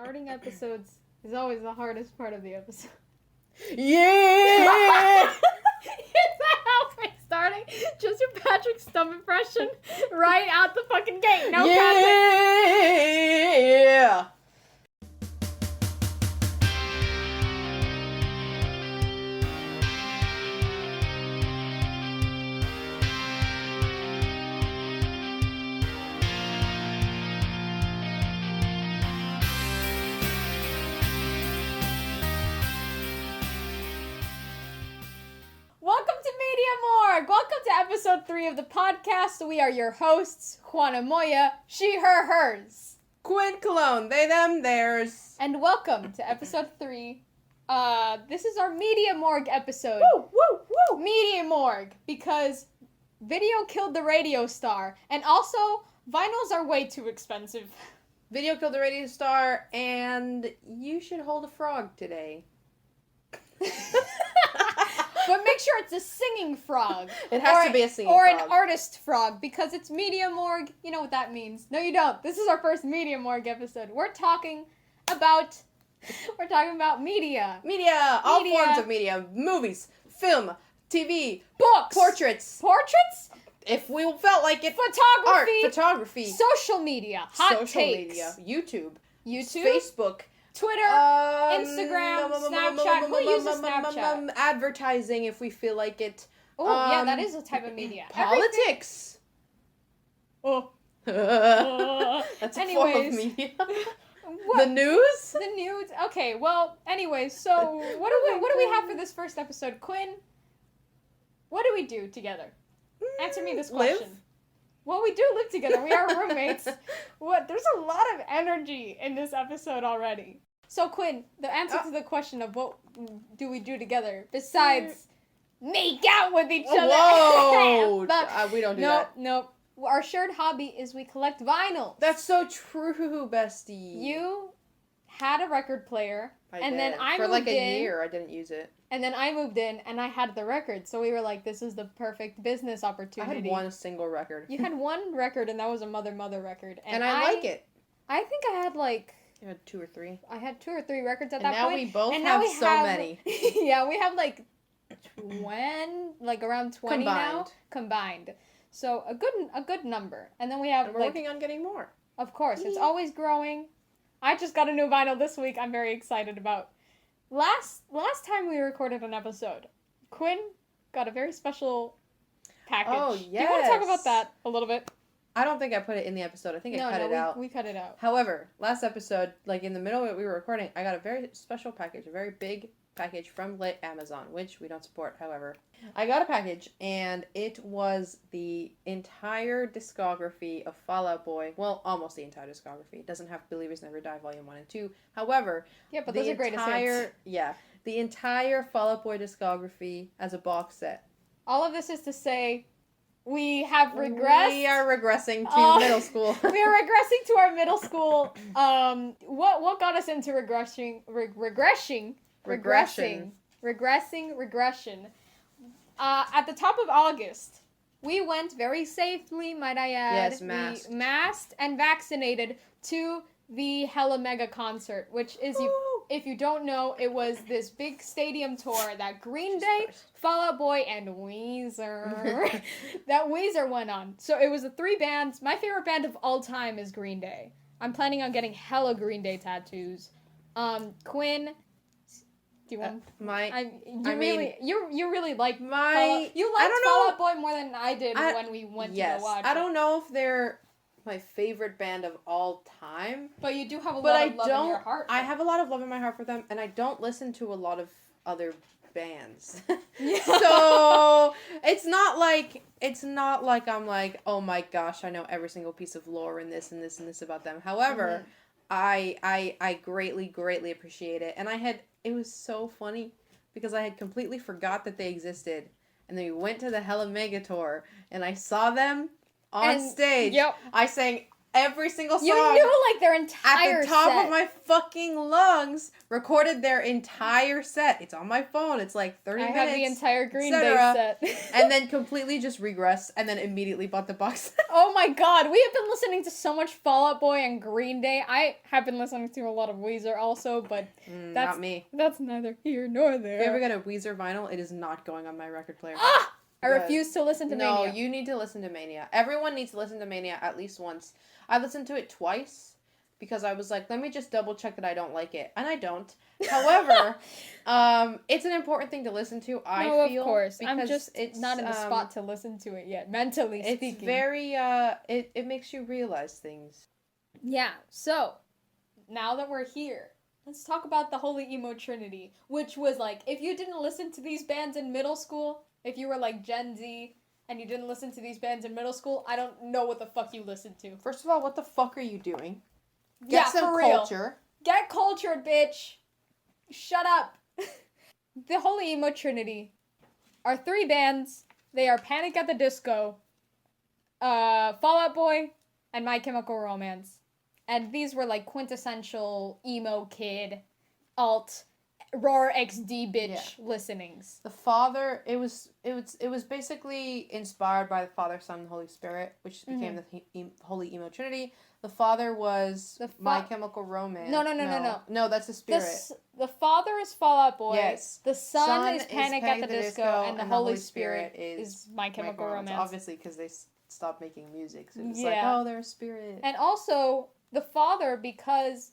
Starting episodes is always the hardest part of the episode. Yeah! Is that how we're starting? Just your Patrick Stump impression right out the fucking gate. No yeah! Welcome to Media Morgue! Welcome to episode 3 of the podcast. We are your hosts, Juana Moya, she, her, hers. Quinn Cologne, they, them, theirs. And welcome to episode 3. This is our Media Morgue episode. Woo, woo, woo! Media Morgue, because video killed the radio star, and also, vinyls are way too expensive. Video killed the radio star, and you should hold a frog today. But make sure it's a singing frog. It has to be a singing frog. Or frog. an artist frog, because it's Media Morgue. You know what that means. No, you don't. This is our first Media Morgue episode. We're talking about media. Media, all forms of media. Movies, film, TV, Books. portraits. Portraits? If we felt like it. Photography. Art, photography. Social media. Hot social takes. media. YouTube. Facebook. Twitter. Instagram. Snapchat. Who uses Snapchat? Advertising if we feel like it. Oh, yeah, that is a type of media. Politics. Oh. That's a form of Anyways. media. What? The news? The news. Okay, well, anyways, so what do we have for this first episode? Quinn, what do we do together? Answer me this question. Live? Well, we do live together. We are roommates. There's a lot of energy in this episode already. So, Quinn, the answer to the question of what do we do together besides make out with each other? Whoa! But, We don't do that. Nope. Our shared hobby is we collect vinyl. That's so true, bestie. You had a record player, Then I for moved like a in. year, I didn't use it. And then I moved in, and I had the record, so we were like, this is the perfect business I opportunity. had one single record. You had one record, and that was a Mother record. And I like it. I think I had You had 2 or 3. I had 2 or 3 records at And that now point. we both and have now we so have, many. Yeah, we have like around 20 now combined. So a good number. And then we have And we're working on getting more. Of course, it's always growing. I just got a new vinyl this week. I'm very excited about. Last time we recorded an episode, Quinn got a very special package. Oh, yes. Do you want to talk about that a little bit? I don't think I put it in the episode. I think I cut it out. We cut it out. However, last episode, like in the middle of it we were recording, I got a very special package, a very big package from Amazon, which we don't support, however. I got a package, and it was the entire discography of Fall Out Boy. Well, almost the entire discography. It doesn't have Believers Never Die Volume 1 and 2. However, Yeah, but those are greatest hits. Yeah, the entire Fall Out Boy discography as a box set. All of this is to say, we have regressed. We are regressing to middle school. We are regressing to our middle school. What got us into regression? At the top of August, we went very safely, might I add. Yes, masked. We masked and vaccinated to the Hella Mega concert, which is, if you don't know, it was this big stadium tour that Green Day, Fall Out Boy, and Weezer, that Weezer went on. So it was the 3 bands. My favorite band of all time is Green Day. I'm planning on getting hella Green Day tattoos. Quinn, do you want? You really like Fall Out Boy more than I did when we went to go watch. I don't know if they're my favorite band of all time, but you do have a lot of love in your heart. I have a lot of love in my heart for them, and I don't listen to a lot of other bands. Yeah. So it's not like I'm like, oh my gosh, I know every single piece of lore in this and this and this about them. However, I greatly appreciate it, and it was so funny because I had completely forgot that they existed, and then we went to the Hella Mega tour, and I saw them on stage. Yep. I sang every single song. You knew like their entire at the top set. of my fucking lungs, recorded their entire set. It's on my phone. It's like 30 minutes. I have the entire Green Day etc. set. And then completely just regressed and then immediately bought the box. Oh my god, we have been listening to so much Fall Out Boy and Green Day. I have been listening to a lot of Weezer also, but that's not me. That's neither here nor there. If you ever get a Weezer vinyl, it is not going on my record player. Ah! I refuse to listen to No, Mania. you need to listen to Mania. Everyone needs to listen to Mania at least once. I listened to it twice because I was like, let me just double check that I don't like it. And I don't. However, it's an important thing to listen to, I feel. Of course. Because I'm just not in the spot to listen to it yet, mentally speaking. It's very, it makes you realize things. Yeah, so, now that we're here, let's talk about the Holy Emo Trinity, which was like, if you didn't listen to these bands in middle school, if you were like Gen Z, and you didn't listen to these bands in middle school, I don't know what the fuck you listened to. First of all, what the fuck are you doing? Get some for real. culture. Get cultured, bitch. Shut up. The Holy Emo Trinity are 3 bands. They are Panic at the Disco, Fall Out Boy, and My Chemical Romance. And these were like quintessential emo kid, alt, Roar XD bitch listenings. The Father, it was basically inspired by the Father, Son, and Holy Spirit, which became the Holy Emo Trinity. The Father was My Chemical Romance. No. No, that's the Spirit. The Father is Fall Out Boy. Yes. The Son is Panic at the Disco, and the Holy Spirit is My Chemical Romance. Obviously, because they stopped making music, so it's they're a spirit. And also the Father, because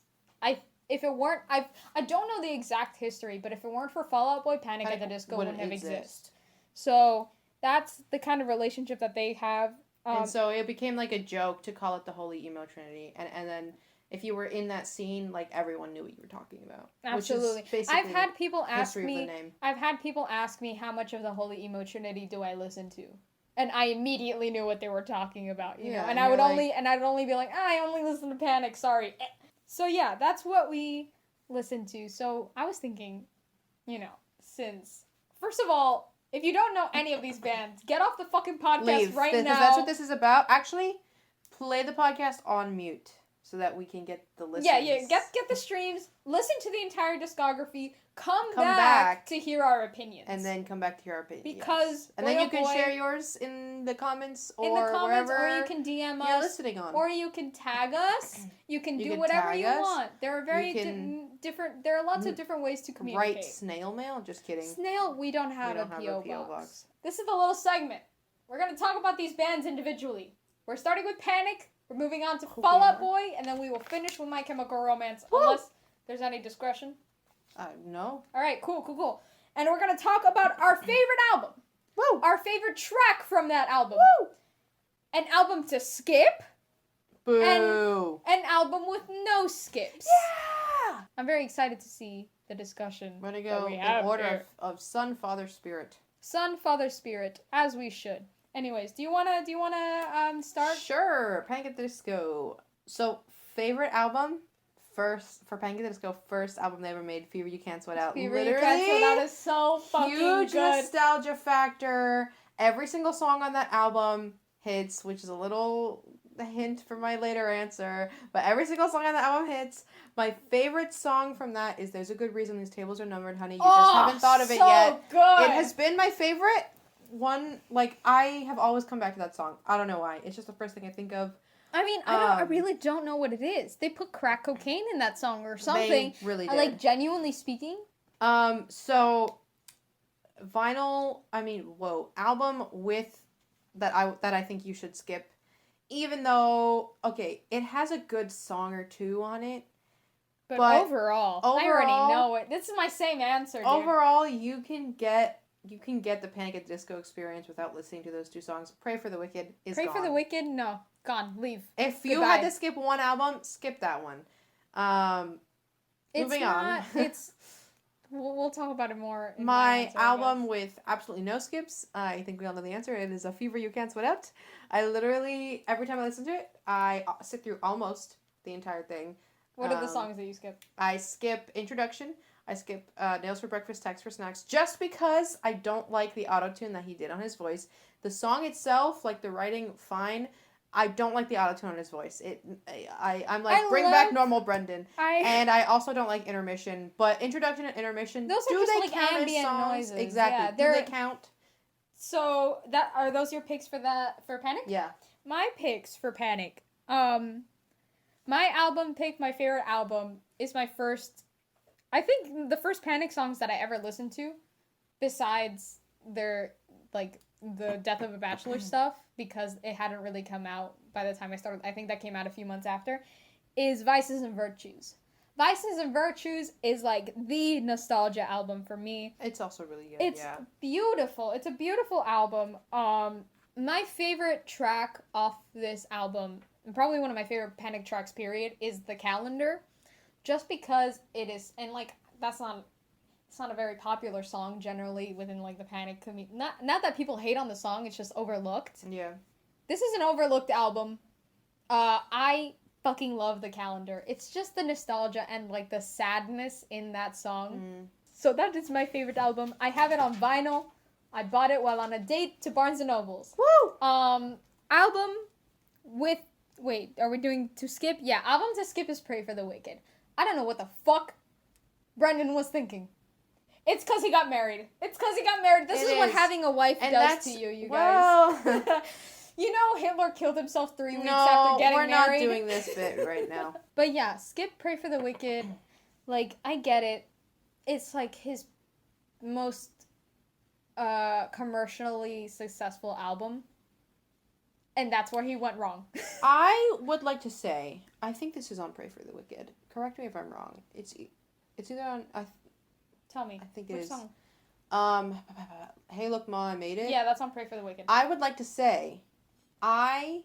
if it weren't, I don't know the exact history, but if it weren't for Fall Out Boy, Panic at the Disco wouldn't have exist. So that's the kind of relationship that they have. And so it became like a joke to call it the Holy Emo Trinity, and then if you were in that scene, like everyone knew what you were talking about. Absolutely. Which is I've had people ask me. I've had people ask me how much of the Holy Emo Trinity do I listen to, and I immediately knew what they were talking about. You know, and I'd only be like, I only listen to Panic. Sorry. So yeah, that's what we listen to. So I was thinking, since first of all, if you don't know any of these bands, get off the fucking podcast right now. Because that's what this is about. Actually, play the podcast on mute so that we can get the listens. Yeah. Get the streams. Listen to the entire discography. Come back to hear our opinions. And then come back to hear our opinions. Because and then you can share yours in the comments or wherever or you can DM us. You're listening on. Or you can tag us. You can do whatever you want. There are different. There are lots of different ways to communicate. Write snail mail. Just kidding. Snail. We don't have a PO box. This is the little segment. We're gonna talk about these bands individually. We're starting with Panic. We're moving on to Fall Out Boy, and then we will finish with My Chemical Romance, unless there's any discretion. No. Alright, cool. And we're gonna talk about our favorite album. Woo! Our favorite track from that album. Woo! An album to skip. Boo! And an album with no skips. Yeah! I'm very excited to see the discussion. We're gonna go in order of Son, Father, Spirit. Son, Father, Spirit, as we should. Anyways, do you wanna start? Sure. Panic at the Disco. So, favorite album? First album they ever made, Fever You Can't Sweat Out. Fever You Can't Sweat Out is so fucking huge good. Nostalgia factor. Every single song on that album hits, which is a little hint for my later answer. But every single song on that album hits. My favorite song from that is There's a Good Reason These Tables Are Numbered, Honey. You just haven't thought of it yet. Good. It has been my favorite one. Like, I have always come back to that song. I don't know why. It's just the first thing I think of. I mean, I really don't know what it is. They put crack cocaine in that song or something. They really did. Like, genuinely speaking. So album with that I think you should skip. Even though, okay, it has a good song or two on it. But overall, I already know it. This is my same answer, dude. Overall, you can get the Panic at the Disco experience without listening to those two songs. Pray for the Wicked is gone. Pray for the Wicked? No. Gone. Leave. If you had to skip one album, skip that one. Moving on. We'll talk about it more. My album with absolutely no skips, I think we all know the answer. It is A Fever You Can't Sweat Out. I literally, every time I listen to it, I sit through almost the entire thing. What are the songs that you skip? I skip Introduction. I skip Nails for Breakfast, Text for Snacks, just because I don't like the auto-tune that he did on his voice. The song itself, like the writing, fine. I don't like the autotune on his voice. I'm like, bring back normal Brendan. And I also don't like intermission. But introduction and intermission, those do are just they like count ambient as songs? noises. Exactly. Yeah, do they count? So are those your picks for Panic? Yeah. My picks for Panic. My favorite album is my first. I think the first Panic songs that I ever listened to, besides their like the Death of a Bachelor stuff, because it hadn't really come out by the time I started. I think that came out a few months after. Is Vices and Virtues. Vices and Virtues is like the nostalgia album for me. It's also really good. It's beautiful. It's a beautiful album. My favorite track off this album, and probably one of my favorite Panic tracks, period, is The Calendar. Just because it is, and like, it's not a very popular song generally within like the Panic community. Not that people hate on the song, it's just overlooked. Yeah. This is an overlooked album. I fucking love The Calendar. It's just the nostalgia and like the sadness in that song. Mm. So that is my favorite album. I have it on vinyl. I bought it while on a date to Barnes & Noble's. Woo! Album with... Wait, are we doing to skip? Yeah, album to skip is Pray for the Wicked. I don't know what the fuck Brendan was thinking. It's because he got married. This is what having a wife does to you guys. You know Hitler killed himself 3 weeks after getting married. No, we're not doing this bit right now. But yeah, skip Pray for the Wicked. Like, I get it. It's like his most commercially successful album. And that's where he went wrong. I would like to say, I think this is on Pray for the Wicked. Correct me if I'm wrong. It's either on... Tell me. I think it which is. Song? Hey Look Ma, I Made It. Yeah, that's on Pray for the Wicked. I would like to say, I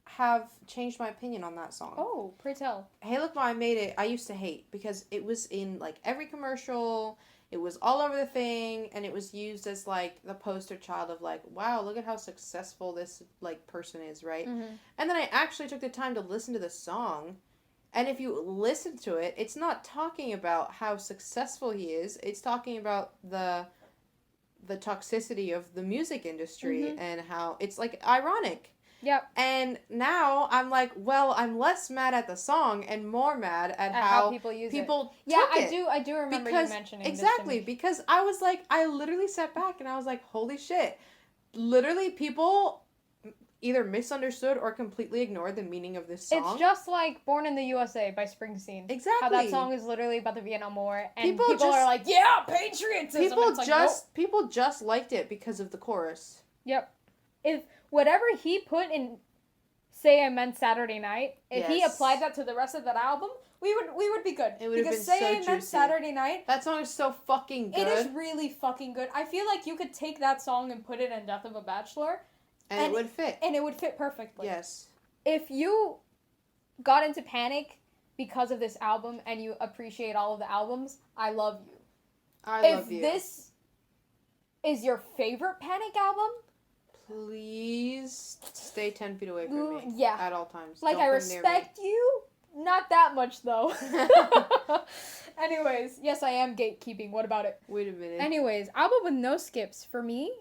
have changed my opinion on that song. Oh, pray tell. Hey Look Ma, I Made It, I used to hate because it was in like every commercial, it was all over the thing, and it was used as like the poster child of like, wow, look at how successful this like person is, right? Mm-hmm. And then I actually took the time to listen to the song, and if you listen to it, it's not talking about how successful he is, it's talking about the toxicity of the music industry and how it's like ironic. Yep. And now I'm like, well, I'm less mad at the song and more mad at how people use it. Yeah, I do remember you mentioning exactly, this to me. because I was like, I literally sat back and I was like, holy shit. Literally people either misunderstood or completely ignored the meaning of this song. It's just like Born in the USA by Springsteen. Exactly. How that song is literally about the Vietnam War, and people are like, yeah, patriotism. People just liked it because of the chorus. Yep. If whatever he put in Say I Meant Saturday Night, if he applied that to the rest of that album, we would be good. It would have been Say so I Meant juicy. Saturday Night. That song is so fucking good. It is really fucking good. I feel like you could take that song and put it in Death of a Bachelor. And it would fit. And it would fit perfectly. Yes. If you got into Panic because of this album and you appreciate all of the albums, I love you. I love you. If this is your favorite Panic album, please stay 10 feet away from me. Yeah. At all times. Like, I respect you. Not that much, though. Anyways, yes, I am gatekeeping. What about it? Wait a minute. Anyways, album with no skips for me.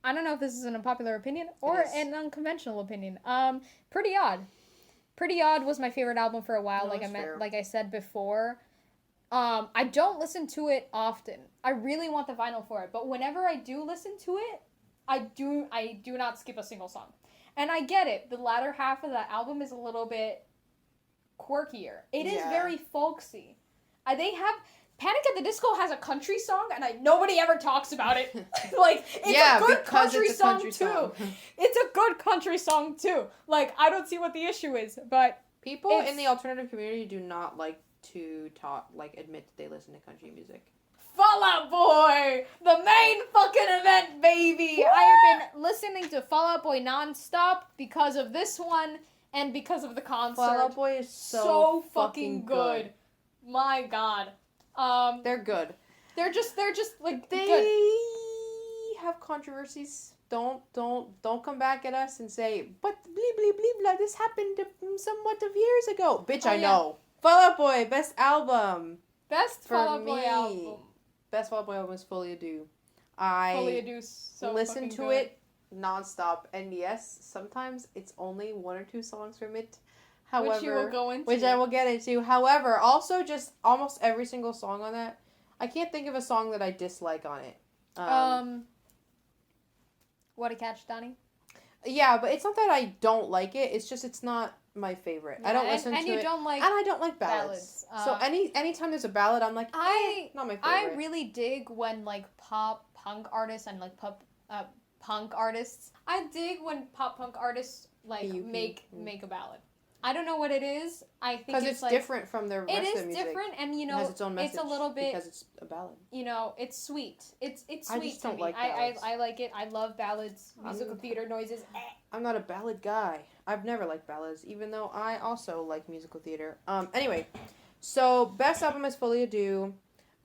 I don't know if this is an unpopular opinion or an unconventional opinion. Pretty Odd. Pretty Odd was my favorite album for a while, like I said before. I don't listen to it often. I really want the vinyl for it, but whenever I do listen to it, I do not skip a single song. And I get it. The latter half of that album is a little bit quirkier. It is very folksy. Panic at the Disco has a country song, and nobody ever talks about it. Like, it's a good country song, too. It's a good country song, too. Like, I don't see what the issue is, but... People in the alternative community do not like to admit that they listen to country music. Fall Out Boy! The main fucking event, baby! Woo! I have been listening to Fall Out Boy nonstop because of this one, and because of the concert. Fall Out Boy is so fucking good. My god. They're good. They're just like they good. Have controversies. Don't come back at us and say, but blee blee blee blah, this happened somewhat of years ago. Bitch, I know. Fall Out Boy, best album. Best Fall Out Boy album. Best Fall Out Boy album is Fully Ado. Fully Ado, so listened to good. it nonstop. And yes, sometimes it's only 1 or 2 songs from it. However, which you will go into. Which I will get into. However, also just almost every single song on that. I can't think of a song that I dislike on it. What a Catch, Donnie? Yeah, but it's not that I don't like it. It's just it's not my favorite. Yeah, I don't listen to it. And you don't like and I don't like ballads. So anytime there's a ballad, I'm like, not my favorite. I really dig when like pop punk artists and like punk artists. I dig when pop punk artists like make a ballad. I don't know what it is. I think it's like, different from the rest of the music. It is different, and you know, it has its own message it's a little bit because it's a ballad. You know, it's sweet. It's sweet I just don't to me. like ballads. I like it. I love ballads, musical theater noises. I'm not a ballad guy. I've never liked ballads, even though I also like musical theater. Anyway, so best album is Folie à Deux.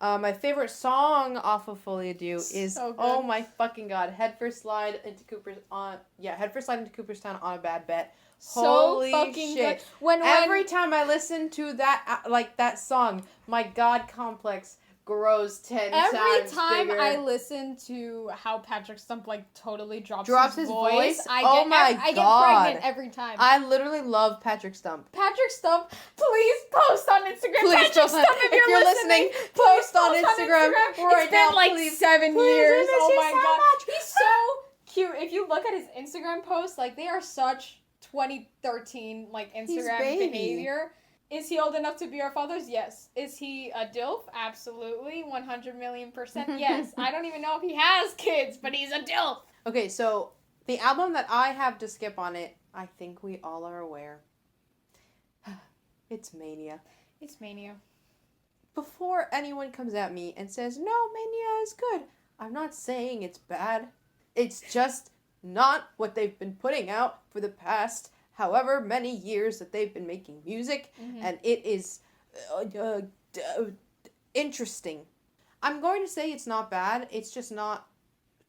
My favorite song off of Folie à Deux is oh my fucking god, Head First Slide into Cooperstown on a Bad Bet. Holy fucking shit. Good. Every time I listen to that song, my god complex grows 10 times Every time bigger. I listen to how Patrick Stump like totally drops his voice, I get pregnant every time. I literally love Patrick Stump. Patrick Stump, please post on Instagram. Please Patrick Stump, if you're listening, post on Instagram right it's been now, like please. 7 Please, years. I miss Oh you my so god, much. he's so cute. If you look at his Instagram posts, like they are such 2013 like Instagram behavior. Is he old enough to be our fathers? Yes. Is he a DILF? Absolutely. 100,000,000%. Yes. I don't even know if he has kids, but he's a DILF. Okay, so the album that I have to skip on it, I think we all are aware. It's Mania. It's Mania. Before anyone comes at me and says, no, Mania is good, I'm not saying it's bad. It's just not what they've been putting out for the past however many years that they've been making music, and it is interesting. I'm going to say it's not bad, it's just not,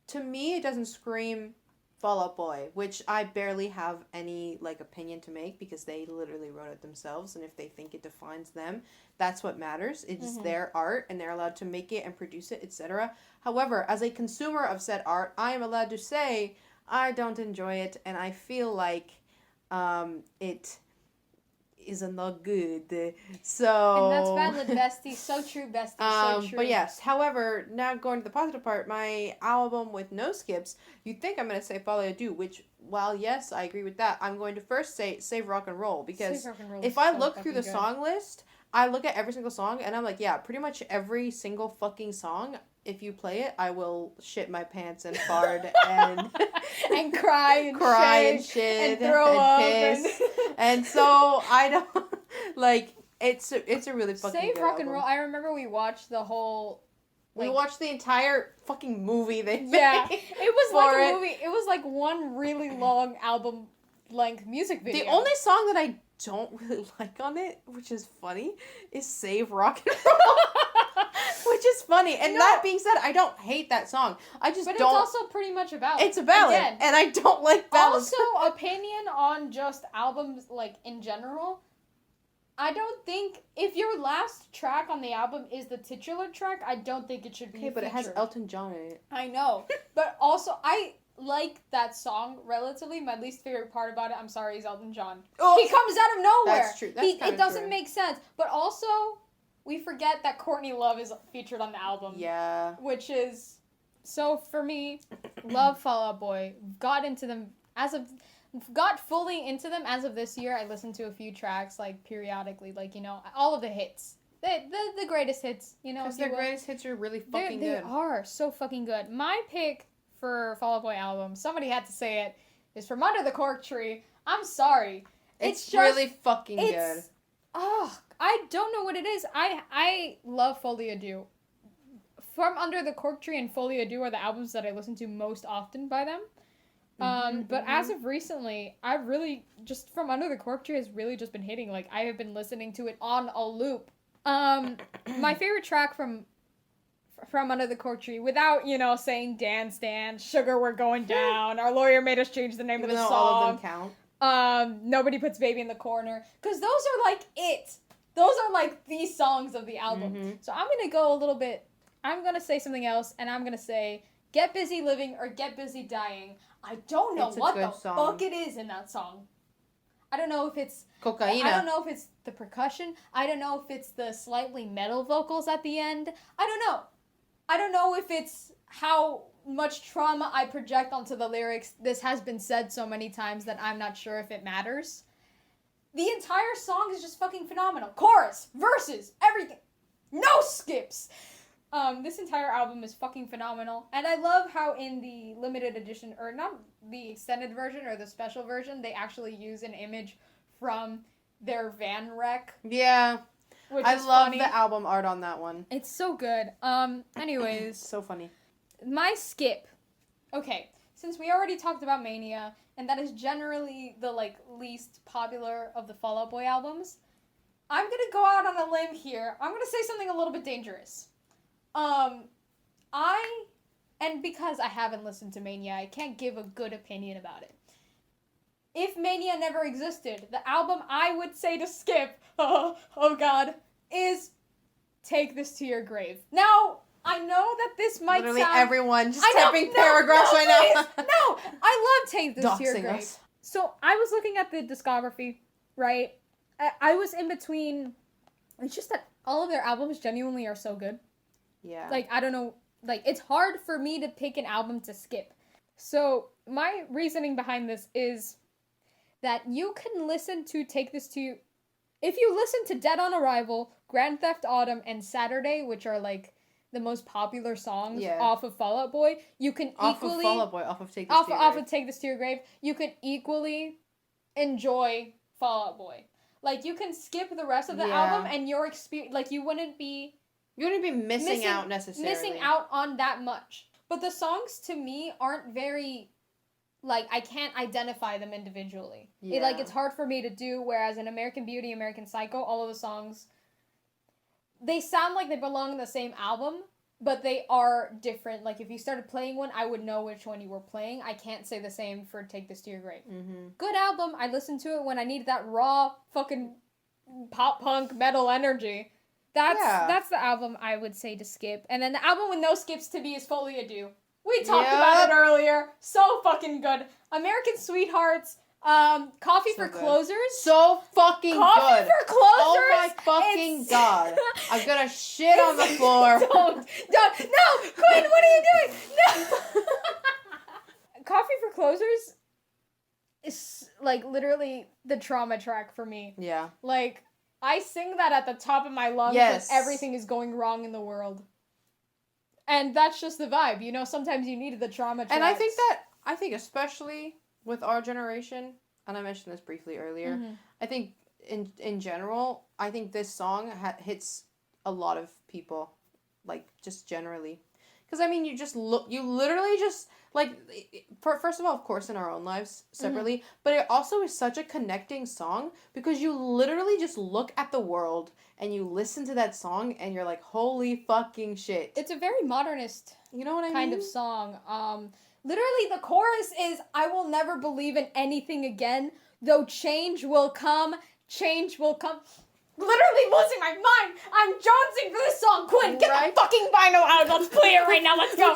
to me, it doesn't scream Fall Out Boy, which I barely have any, like, opinion to make, because they literally wrote it themselves, and if they think it defines them, that's what matters. It's their art, and they're allowed to make it and produce it, etc. However, as a consumer of said art, I am allowed to say I don't enjoy it, and I feel like it isn't not good. So, and that's valid, bestie. So true, bestie. So true. But yes, however, now going to the positive part, my album with no skips, you'd think I'm going to say Folie à Deux, which, while yes, I agree with that, I'm going to first say Save Rock and Roll, because if I look through the song list, I look at every single song, and I'm like, yeah, pretty much every single fucking song, if you play it, I will shit my pants and fart and and cry and shit and throw up piss. And so I don't like it's a really fucking Save good Rock album. and Roll. I remember we watched the whole. We watched the entire fucking movie they made. Yeah, it was like a movie. It was like one really long album length music video. The only song that I don't really like on it, which is funny, is Save Rock and Roll. Which is funny. And that being said, I don't hate that song. I just don't. But it's also pretty much a ballad. It's a ballad. Again, and I don't like ballads. Also, opinion on just albums, like, in general. I don't think, if your last track on the album is the titular track, I don't think it should be featured. But it has Elton John in it. I know. But also, I like that song relatively. My least favorite part about it, I'm sorry, is Elton John. Oh, he comes out of nowhere. That's true. It doesn't make sense. But also, we forget that Courtney Love is featured on the album. Yeah. Which is, so for me, love Fall Out Boy. Got fully into them as of this year. I listened to a few tracks, like, periodically, like, you know, all of the hits. The greatest hits, you know. Because their greatest hits are really fucking good. They are so fucking good. My pick for Fall Out Boy album, somebody had to say it, is From Under the Cork Tree. I'm sorry. It's just really fucking good. Oh, I don't know what it is. I love Folie à Deux. From Under the Cork Tree and Folie à Deux are the albums that I listen to most often by them. But as of recently, I've really just From Under the Cork Tree has really just been hitting. Like, I have been listening to it on a loop. My favorite track from Under the Cork Tree, without, you know, saying Dance Dance, Sugar We're Going Down, Our Lawyer Made Us Change the Name of the song. All of them count. Nobody Puts Baby in the Corner. Because those are like it. Those are like the songs of the album. So I'm going to go a little bit, I'm going to say something else, and I'm going to say Get Busy Living or Get Busy Dying. I don't know It's a what good the song. fuck it is in that song. I don't know if it's Cocaina. I don't know if it's the percussion. I don't know if it's the slightly metal vocals at the end. I don't know. I don't know if it's how much trauma I project onto the lyrics. This has been said so many times that I'm not sure if it matters. The entire song is just fucking phenomenal. Chorus, verses, everything. No skips. This entire album is fucking phenomenal. And I love how in the limited edition, or not the extended version or the special version, they actually use an image from their van wreck. Yeah. Which I is love funny. the album art on that one. It's so good. Anyways. So funny. My skip. Okay, since we already talked about Mania, and that is generally the, least popular of the Fall Out Boy albums, I'm gonna go out on a limb here. I'm gonna say something a little bit dangerous. And because I haven't listened to Mania, I can't give a good opinion about it. If Mania never existed, the album I would say to skip, oh god, is Take This to Your Grave. Now, I know that this might Literally sound... everyone just typing paragraphs right now. No, I love Take This to Your Doxing Grave. us. So, I was looking at the discography, right? I was in between... It's just that all of their albums genuinely are so good. Yeah. I don't know, it's hard for me to pick an album to skip. So, my reasoning behind this is that you can listen to Take This to... If you listen to Dead on Arrival, Grand Theft Autumn, and Saturday, which are, the most popular songs off of Fall Out Boy, you can off equally... of Fall Out Boy, off of Take This to Your Grave. Off of Take This to Your Grave, you can equally enjoy Fall Out Boy. You can skip the rest of the album, and your experience... You wouldn't be missing out necessarily. Missing out on that much. But the songs, to me, aren't very... I can't identify them individually. Yeah. It's hard for me to do, whereas in American Beauty, American Psycho, all of the songs, they sound like they belong in the same album, but they are different. If you started playing one, I would know which one you were playing. I can't say the same for Take This to Your Grave. Mm-hmm. Good album. I listened to it when I needed that raw, fucking pop-punk metal energy. That's the album I would say to skip. And then the album with no skips to me is Folie à Deux. We talked about it earlier. So fucking good. American Sweethearts. Coffee for good. Closers. So fucking Coffee good. for Closers. Oh my fucking god. I'm gonna shit on the floor. Don't. No, Quinn, what are you doing? No. Coffee for Closers is literally the trauma track for me. Yeah. I sing that at the top of my lungs when everything is going wrong in the world. And that's just the vibe, sometimes you need the trauma tracks. And I think especially with our generation, and I mentioned this briefly earlier, mm-hmm. I think in general, I think this song hits a lot of people, just generally. Because, you literally just, first of all, of course, in our own lives, separately, mm-hmm. but it also is such a connecting song, because you literally just look at the world, and you listen to that song, and you're like, holy fucking shit. It's a very modernist you know what I kind mean? of song. Literally, the chorus is, I will never believe in anything again, though change will come, change will come. Literally losing my mind. I'm jonesing for this song. Quinn, get the fucking vinyl out. Let's play it right now. Let's go.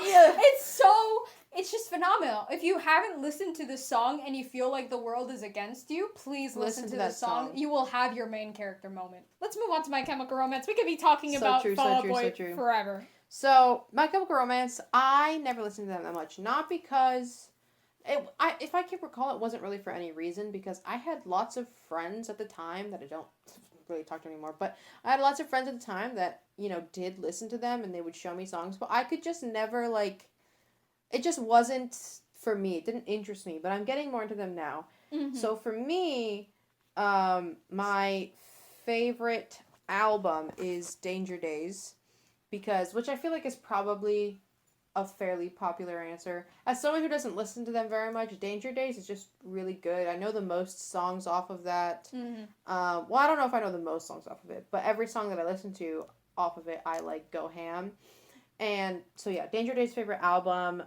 It's just phenomenal. If you haven't listened to this song and you feel like the world is against you, please listen to this song. You will have your main character moment. Let's move on to My Chemical Romance. We could be talking about Fall Out Boy forever. So, My Chemical Romance, I never listened to them that much. Not because... if I can recall, it wasn't really for any reason, because I had lots of friends at the time that I don't really talk to anymore, but I had lots of friends at the time that, did listen to them, and they would show me songs, but I could just never, it just wasn't for me. It didn't interest me, but I'm getting more into them now. Mm-hmm. So for me, my favorite album is Danger Days, which I feel like is probably a fairly popular answer. As someone who doesn't listen to them very much, Danger Days is just really good. I know the most songs off of that. Mm-hmm. Well, I don't know if I know the most songs off of it, but every song that I listen to off of it, I go ham. And so yeah, Danger Days' favorite album.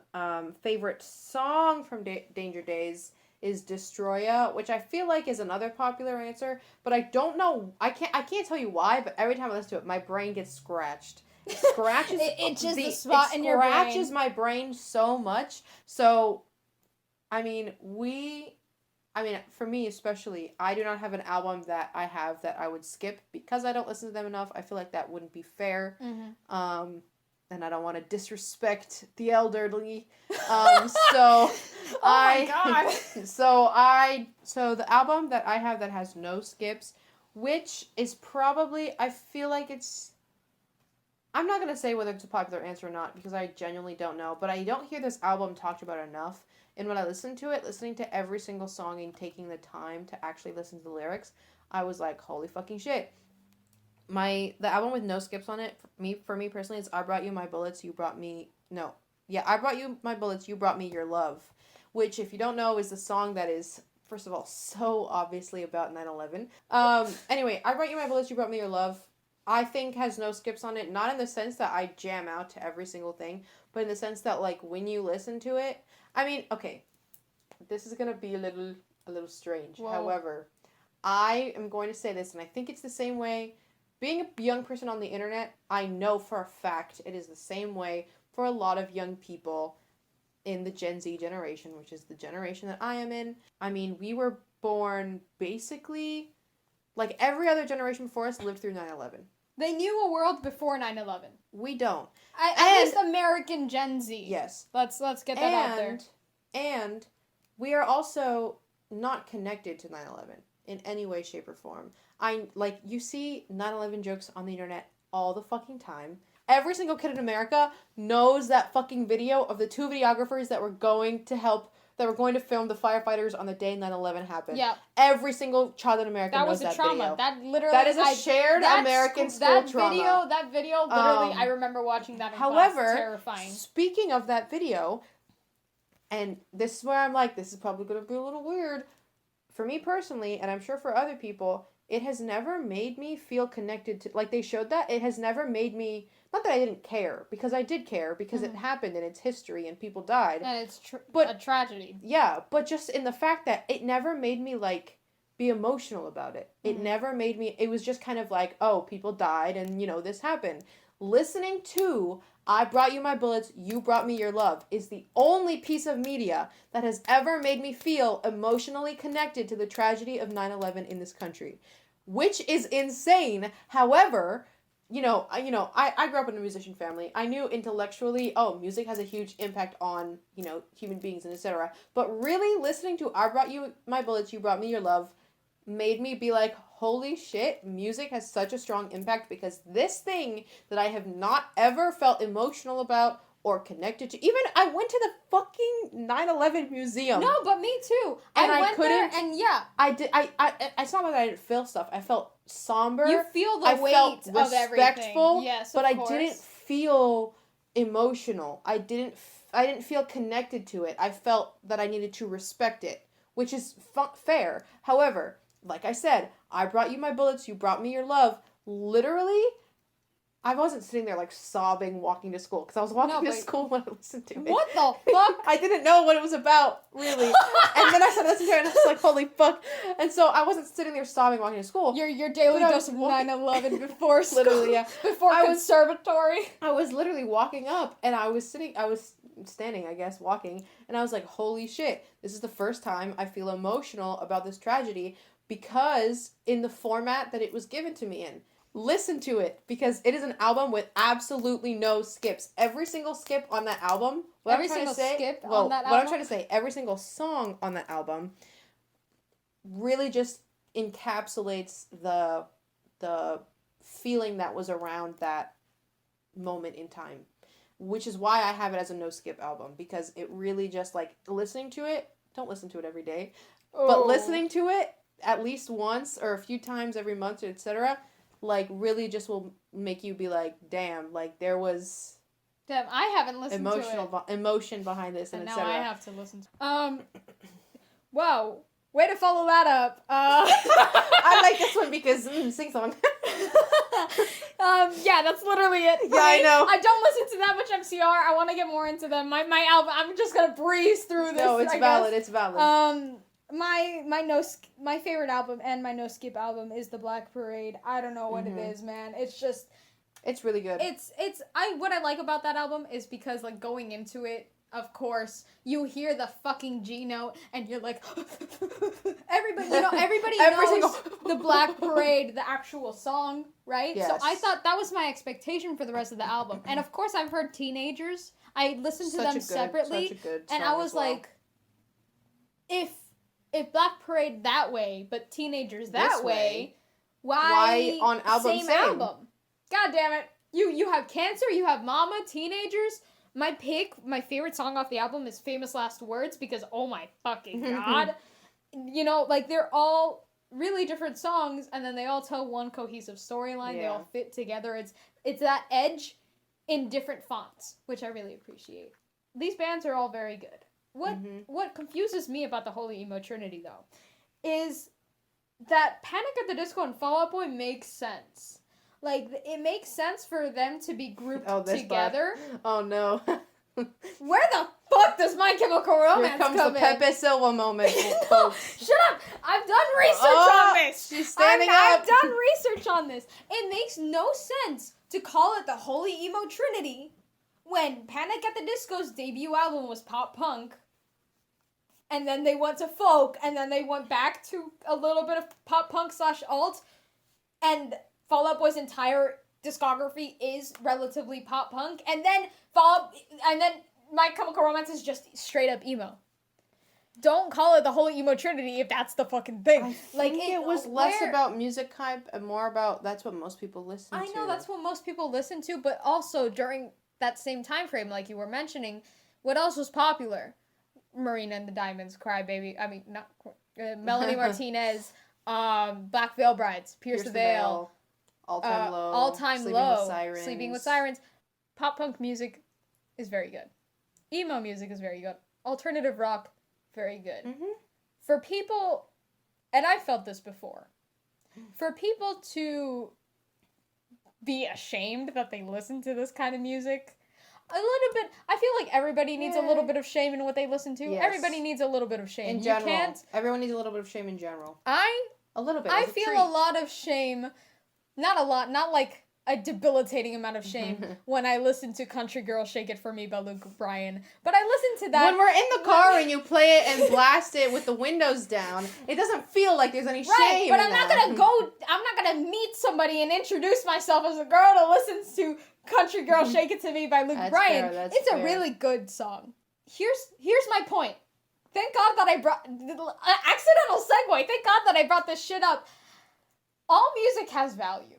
Favorite song from Danger Days is Destroya, which I feel like is another popular answer, but I don't know. I can't tell you why, but every time I listen to it, my brain gets scratched. It scratches the spot in your brain. It scratches my brain so much. So for me especially, I do not have an album that I have that I would skip because I don't listen to them enough. I feel like that wouldn't be fair. Mm-hmm. And I don't want to disrespect the elderly. So oh my god. So the album that I have that has no skips, which is probably, I feel like I'm not going to say whether it's a popular answer or not because I genuinely don't know, but I don't hear this album talked about enough. And when I listened to it, listening to every single song and taking the time to actually listen to the lyrics, I was like, holy fucking shit. The album with no skips on it, for me personally, is I Brought You My Bullets, You Brought Me... No. Yeah, I Brought You My Bullets, You Brought Me Your Love. Which, if you don't know, is the song that is, first of all, so obviously about 9/11. Anyway, I Brought You My Bullets, You Brought Me Your Love, I think has no skips on it. Not in the sense that I jam out to every single thing, but in the sense that, like, when you listen to it... I mean, okay, this is going to be a little strange. Whoa. However, I am going to say this, and I think it's the same way... Being a young person on the internet, I know for a fact it is the same way for a lot of young people in the Gen Z generation, which is the generation that I am in. I mean, we were born basically, like every other generation before us lived through 9/11. They knew a world before 9/11. We don't. At least American Gen Z. Yes. Let's get that out there. And we are also not connected to 9/11 in any way, shape, or form. You see 9/11 jokes on the internet all the fucking time. Every single kid in America knows that fucking video of the two videographers that were going to film the firefighters on the day 9/11 happened. Yeah. Every single child in America knows that video. That was a trauma. That is a shared American school trauma. That video, literally, I remember watching that in however, class. Terrifying. Speaking of that video, and this is where I'm like, this is probably going to be a little weird. For me personally, and I'm sure for other people, it has never made me feel connected to... Like, they showed that. It has never made me... Not that I didn't care, because I did care, because it happened and it's history and people died. And it's a tragedy. Yeah, but just in the fact that it never made me, like, be emotional about it. It never made me... It was just kind of like, oh, people died and, this happened. Listening to I Brought You My Bullets, You Brought Me Your Love is the only piece of media that has ever made me feel emotionally connected to the tragedy of 9/11 in this country, which is insane. However, I grew up in a musician family. I knew intellectually, music has a huge impact on, human beings and etc. But really listening to I Brought You My Bullets, You Brought Me Your Love made me be like, holy shit, music has such a strong impact because this thing that I have not ever felt emotional about or connected to. Even I went to the fucking 9/11 museum. No, but me too. And I went there and yeah. I did. It's not that I didn't feel stuff. I felt somber. You feel the weight of everything. Yes, but of course. I didn't feel emotional. I didn't feel connected to it. I felt that I needed to respect it, which is fair. However, like I said, I Brought You My Bullets, You Brought Me Your Love. Literally, I wasn't sitting there like sobbing walking to school because I was walking to school when I listened to it. What the fuck? I didn't know what it was about, really. And then I started listening to it and I was like, holy fuck. And so I wasn't sitting there sobbing walking to school. Your daily dose of 9/11 before school. Literally, yeah. Before conservatory. I was literally walking up and I was standing, I guess, walking. And I was like, holy shit. This is the first time I feel emotional about this tragedy because in the format that it was given to me in. Listen to it because it is an album with absolutely no skips. Every single skip on that album. What I'm trying to say, every single song on that album really just encapsulates the feeling that was around that moment in time, which is why I have it as a no skip album because it really just like listening to it. Don't listen to it every day, but listening to it at least once or a few times every month, etc. Like, really just will make you be like, damn, like, there was... Damn, I haven't listened to it. Emotion behind this, and now etc. I have to listen to Whoa. Way to follow that up. I like this one because, sing song. Yeah, that's literally it. Yeah, I know. I don't listen to that much MCR. I want to get more into them. My album, I'm just going to breeze through this, No, it's valid. It's valid. My favorite album and my no skip album is The Black Parade. I don't know what it is, man. It's just it's really good. What I like about that album is because like going into it, of course, you hear the fucking G note, and you're like, everybody knows the Black Parade, the actual song, right? Yes. So I thought that was my expectation for the rest of the album. And of course, I've heard Teenagers. I listened to them separately, and I was like, if Black Parade that way, but Teenagers that way, why on album same album? God damn it. You have Cancer, you have Mama, Teenagers. My favorite song off the album is Famous Last Words, because oh my fucking god. You know, like, they're all really different songs, and then they all tell one cohesive storyline. Yeah. They all fit together. It's that edge in different fonts, which I really appreciate. These bands are all very good. What confuses me about the Holy Emo Trinity, though, is that Panic at the Disco and Fall Out Boy makes sense. Like, it makes sense for them to be grouped together. Oh, no. Where the fuck does My Chemical Romance come in? Here comes the Pepe Silva moment. Shut up! I've done research on this! She's standing up! I've done research on this. It makes no sense to call it the Holy Emo Trinity when Panic at the Disco's debut album was pop punk, and then they went to folk, and then they went back to a little bit of pop punk / alt, and Fall Out Boy's entire discography is relatively pop punk, and then My Chemical Romance is just straight up emo. Don't call it the Holy Emo Trinity if that's the fucking thing. I think it was less about music hype and more about that's what most people listen to. I know that's what most people listen to, but also during that same time frame, like you were mentioning, what else was popular? Marina and the Diamonds, Cry Baby. I mean, not Melanie Martinez, Black Veil Brides, Pierce the Veil. All Time Low, Sleeping with Sirens. Pop punk music is very good. Emo music is very good. Alternative rock, very good. For people, and I felt this before, for people to be ashamed that they listen to this kind of music, a little bit, I feel like everybody needs a little bit of shame in what they listen to. Yes. Everybody needs a little bit of shame. In general. Everyone needs a little bit of shame in general. A little bit. I feel a lot of shame. Not a lot, not like a debilitating amount of shame when I listen to Country Girl Shake It For Me by Luke Bryan. But I listen to that. When we're in the car and you play it and blast it with the windows down, it doesn't feel like there's any shame. But I'm not gonna meet somebody and introduce myself as a girl that listens to Country Girl Shake It To Me by Luke Bryan. It's a really good song. Here's my point. Thank God that I brought accidental segue. Thank God that I brought this shit up. All music has value.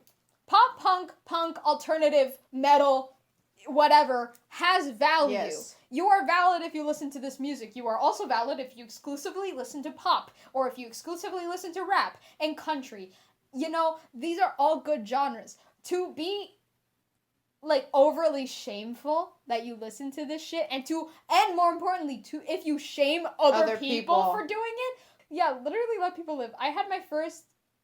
Pop punk, punk, alternative, metal, whatever, has value. Yes. You are valid if you listen to this music. You are also valid if you exclusively listen to pop, or if you exclusively listen to rap and country. You know, these are all good genres. To be, like, overly shameful that you listen to this shit, and more importantly, if you shame other people for doing it, literally let people live. I had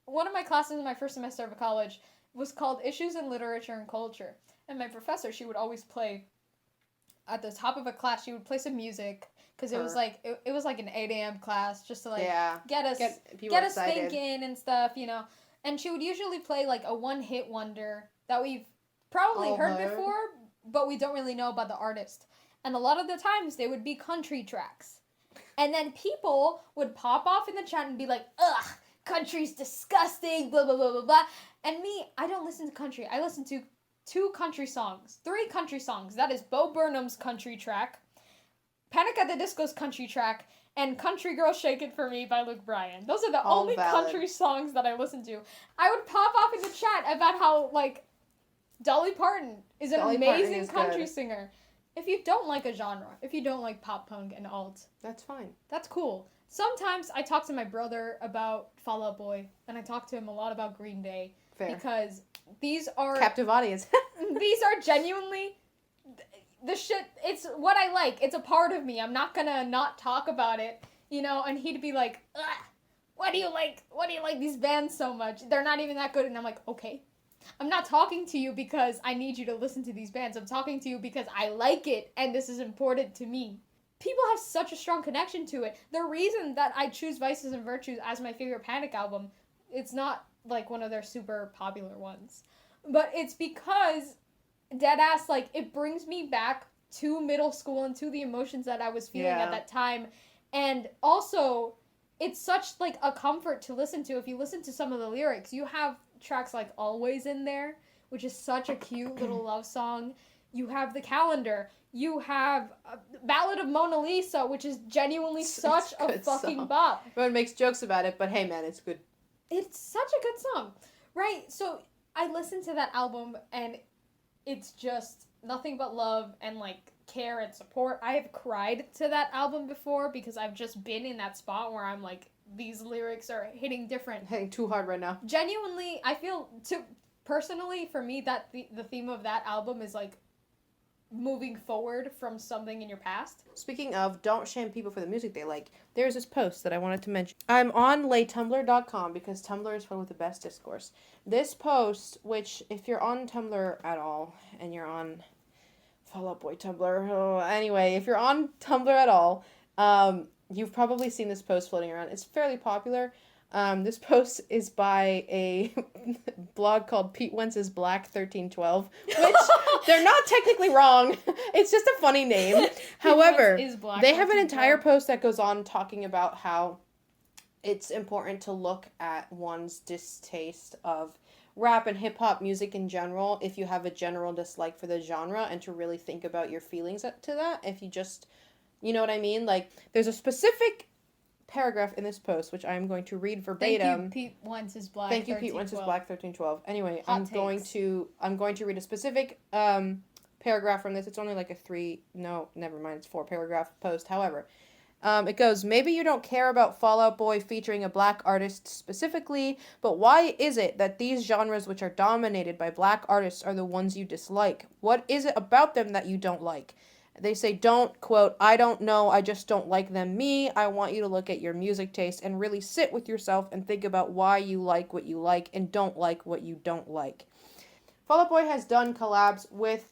one of my classes in my first semester of college was called Issues in Literature and Culture. And my professor, she would always play, at the top of a class, she would play some music, because it was like an 8 a.m. class, just to get us thinking and stuff, you know. And she would usually play like a one-hit wonder that we've probably heard before, but we don't really know about the artist. And a lot of the times, they would be country tracks. And then people would pop off in the chat and be like, ugh, country's disgusting, blah, blah, blah, blah, blah. And me, I don't listen to country. I listen to 3 country songs. That is Bo Burnham's country track, Panic at the Disco's country track, and Country Girl Shake It For Me by Luke Bryan. Those are the only country songs that I listen to. I would pop off in the chat about how, like, Dolly Parton is an amazing country singer. If you don't like a genre, if you don't like pop punk and alt, that's fine. That's cool. Sometimes I talk to my brother about Fall Out Boy, and I talk to him a lot about Green Day. Fair. Because these are... captive audience. These are genuinely... the shit, it's what I like. It's a part of me. I'm not gonna not talk about it, you know, and he'd be like, ugh, why do you like these bands so much? They're not even that good. And I'm like, okay. I'm not talking to you because I need you to listen to these bands. I'm talking to you because I like it, and this is important to me. People have such a strong connection to it. The reason that I choose Vices and Virtues as my favorite Panic album, it's not like one of their super popular ones, but it's because deadass, like, it brings me back to middle school and to the emotions that I was feeling Yeah. at that time. And also, it's such, like, a comfort to listen to. If you listen to some of the lyrics, you have tracks like Always in there, which is such a cute little love song. You have The Calendar. You have Ballad of Mona Lisa, which is genuinely such a fucking song. bop. Everyone makes jokes about it, but hey, man, it's good. It's such a good song. Right, so I listened to that album, and it's just nothing but love and, like, care and support. I have cried to that album before because I've just been in that spot where I'm like, these lyrics are hitting different. Hitting too hard right now. Genuinely, I feel, personally, for me, that the theme of that album is, like, moving forward from something in your past. Speaking of, don't shame people for the music they like. There's this post that I wanted to mention. I'm on laytumblr.com because Tumblr is filled with the best discourse. This post, which if you're on Tumblr at all, and you're on Fall Out Boy Tumblr, anyway, if you're on Tumblr at all, you've probably seen this post floating around. It's fairly popular. This post is by a blog called Pete Wentz's Black 1312, which they're not technically wrong. It's just a funny name. However, they have an entire post that goes on talking about how it's important to look at one's distaste of rap and hip-hop music in general if you have a general dislike for the genre, and to really think about your feelings to that. If you just, you know what I mean? Like, there's a specific paragraph in this post, which I'm going to read verbatim. Thank you, Pete Wentz's Black. Thank you, Pete Wentz's Black 1312. Anyway, Hot I'm going to read a specific paragraph from this. It's only like a 4-paragraph post. However, it goes, maybe you don't care about Fall Out Boy featuring a black artist specifically, but why is it that these genres which are dominated by black artists are the ones you dislike? What is it about them that you don't like? They say, don't, quote, I don't know, I just don't like them. Me, I want you to look at your music taste and really sit with yourself and think about why you like what you like and don't like what you don't like. Fall Out Boy has done collabs with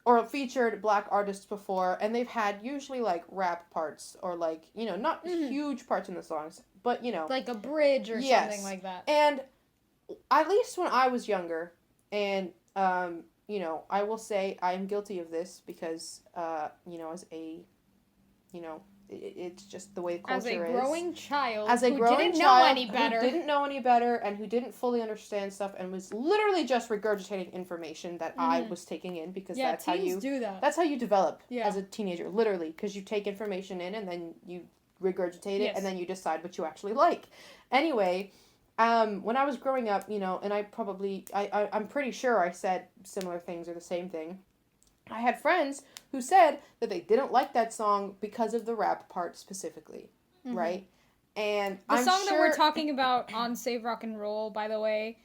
or featured black artists before, and they've had usually, like, rap parts or, like, you know, not huge parts in the songs, but, you know. Like a bridge or something like that. And at least when I was younger, and, you know, I will say I am guilty of this because, you know, as a, you know, it's just the way culture is. As a growing child who didn't know any better and who didn't fully understand stuff and was literally just regurgitating information that I was taking in, because that's how you do that. That's how you develop as a teenager, literally, because you take information in and then you regurgitate it and then you decide what you actually like. Anyway, when I was growing up, you know, and I'm pretty sure I said similar things or the same thing. I had friends who said that they didn't like that song because of the rap part specifically, right? And the song that we're talking about on Save Rock and Roll, by the way,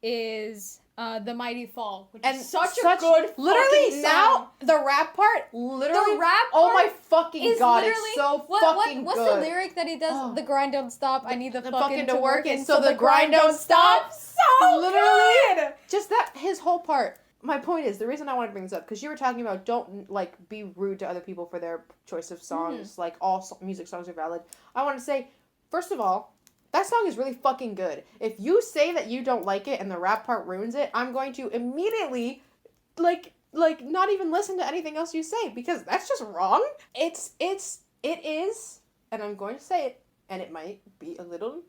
is The Mighty Fall, which is such a good literally fucking now song. the rap part literally oh my fucking god, it's so fucking what's good. What's the lyric that he does? The grind don't stop. I need the fucking to work it so the grind don't stop. So literally good. Just that, his whole part. My point is, the reason I wanted to bring this up, because you were talking about don't, like, be rude to other people for their choice of songs. Like, all music songs are valid. I want to say, first of all, that song is really fucking good. If you say that you don't like it and the rap part ruins it, I'm going to immediately, like, not even listen to anything else you say, because that's just wrong. It is, and I'm going to say it, and it might be a little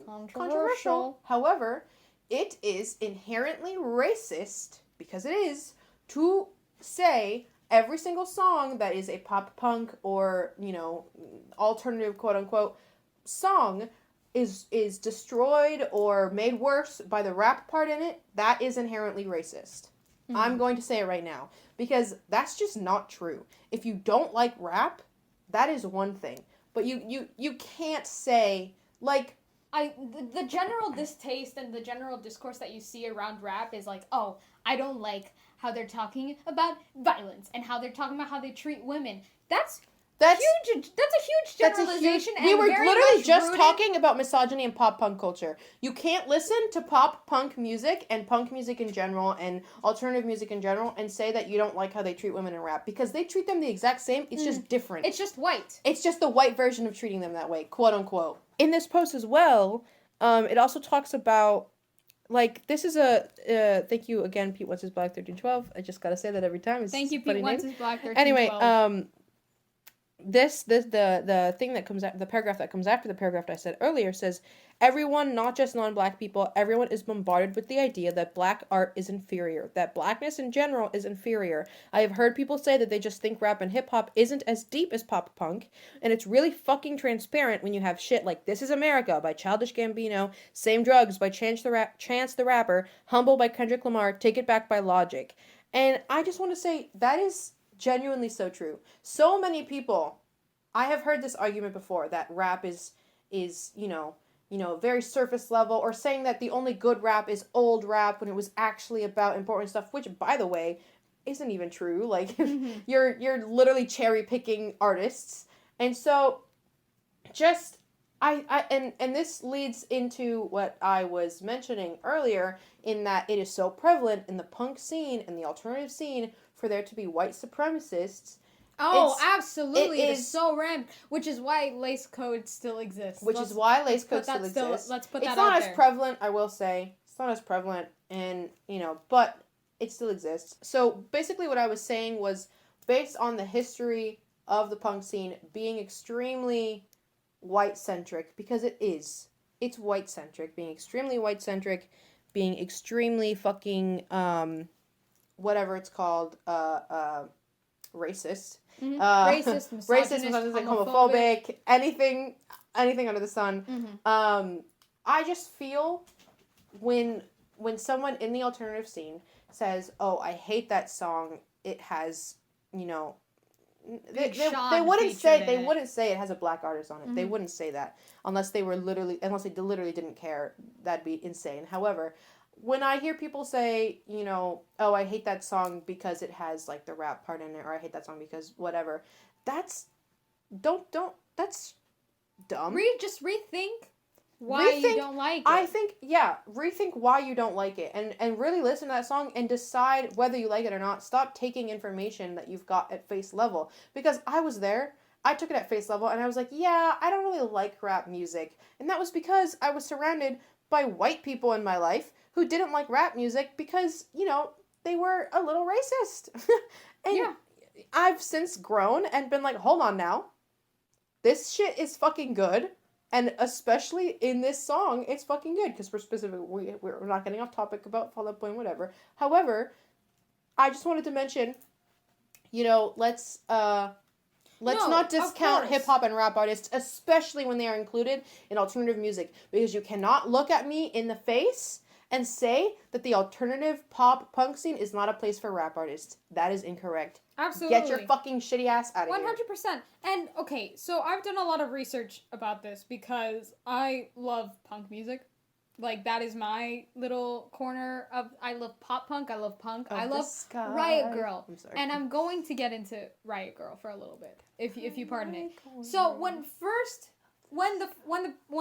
controversial. However, it is inherently racist, because it is, to say every single song that is a pop punk or, you know, alternative quote unquote song is destroyed or made worse by the rap part in it. That is inherently racist. I'm going to say it right now, because that's just not true. If you don't like rap, that is one thing, but you can't say, like, the general distaste and the general discourse that you see around rap is like, oh, I don't like how they're talking about violence and how they're talking about how they treat women. That's huge. That's a huge generalization. We were literally just talking about misogyny and pop punk culture. You can't listen to pop punk music and punk music in general and alternative music in general and say that you don't like how they treat women in rap, because they treat them the exact same. It's just different. It's just white. It's just the white version of treating them that way, quote unquote. In this post as well, it also talks about like, this is a, thank you again, Pete Once is Black 1312. I just gotta say that every time. It's Thank you, Pete Once is Black 1312. Anyway, the thing that comes after, the paragraph that comes after the paragraph I said earlier says, everyone, not just non-black people, everyone is bombarded with the idea that black art is inferior, that blackness in general is inferior. I have heard people say that they just think rap and hip-hop isn't as deep as pop punk, and it's really fucking transparent when you have shit like This Is America by Childish Gambino, Same Drugs by Chance the Rapper, Humble by Kendrick Lamar, Take It Back by Logic. And I just want to say, that is genuinely so true. So many people, I have heard this argument before, that rap is very surface level, or saying that the only good rap is old rap when it was actually about important stuff, which, by the way, isn't even true. Like, you're literally cherry picking artists. And so just and this leads into what I was mentioning earlier, in that it is so prevalent in the punk scene and the alternative scene for there to be white supremacists. Oh, absolutely. It is so rampant, which is why lace code still exists. Let's put that out there. It's not as prevalent, I will say. It's not as prevalent, and, but it still exists. So basically what I was saying was, based on the history of the punk scene being extremely white-centric, because it is. It's white-centric, being extremely white-centric, being extremely fucking, whatever it's called, racist. Mm-hmm. Racist, misogynist, like homophobic, anything under the sun. Mm-hmm. I just feel when someone in the alternative scene says, "Oh, I hate that song. It has, they wouldn't say it has a black artist on it. Mm-hmm. They wouldn't say that unless they literally didn't care. That'd be insane. However, when I hear people say, "Oh, I hate that song because it has, like, the rap part in it," or "I hate that song because whatever," that's dumb. Just rethink why you don't like it. I think, rethink why you don't like it, and really listen to that song and decide whether you like it or not. Stop taking information that you've got at face level, because I was there. I took it at face level, and I was like, yeah, I don't really like rap music, and that was because I was surrounded by white people in my life who didn't like rap music because, they were a little racist. And yeah. I've since grown and been like, hold on now. This shit is fucking good. And especially in this song, it's fucking good. Because we're not getting off topic about Fall Out Boy and whatever. However, I just wanted to mention, let's not discount hip-hop and rap artists, especially when they are included in alternative music. Because you cannot look at me in the face and say that the alternative pop punk scene is not a place for rap artists. That is incorrect. Absolutely. Get your fucking shitty ass out of 100%. Here. And, okay, so I've done a lot of research about this because I love punk music. Like, that is my little corner of... I love pop punk. I love punk. I love Riot Girl. I'm sorry. And I'm going to get into Riot Girl for a little bit, if you pardon it. So when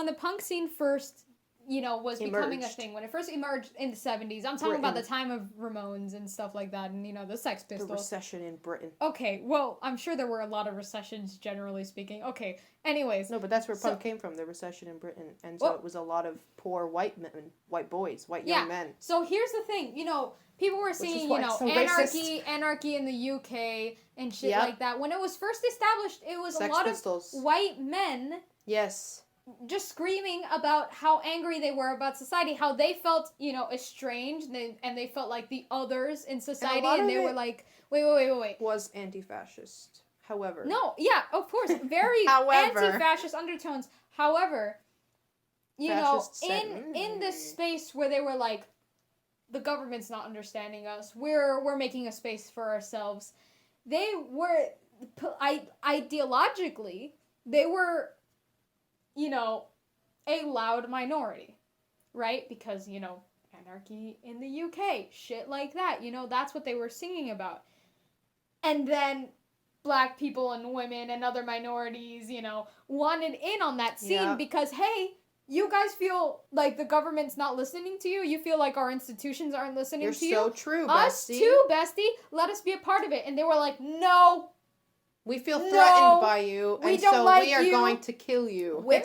the punk scene first, was becoming a thing, when it first emerged in the 70s, I'm talking about the time of Ramones and stuff like that, and the Sex Pistols. The recession in Britain. Okay, well, I'm sure there were a lot of recessions, generally speaking. Okay, anyways. No, but that's where punk came from, the recession in Britain. And so it was a lot of poor white men, white boys, white young men. So here's the thing, people were seeing, anarchy in the UK and shit like that. When it was first established, it was Sex Pistols. Of white men. Yes. Just screaming about how angry they were about society, how they felt, estranged, and they felt like the others in society, and they were like, wait. Was anti-fascist. However. No, yeah, of course, very anti-fascist undertones. However, in this space where they were like, the government's not understanding us, we're making a space for ourselves, they were, ideologically, they were, a loud minority, right? Because, anarchy in the UK, shit like that, that's what they were singing about. And then black people and women and other minorities, wanted in on that scene because, hey, you guys feel like the government's not listening to you. You feel like our institutions aren't listening to you. You're so true, bestie. Us too, bestie. Let us be a part of it. And they were like, no. We feel threatened by you, and so we are going to kill you. Women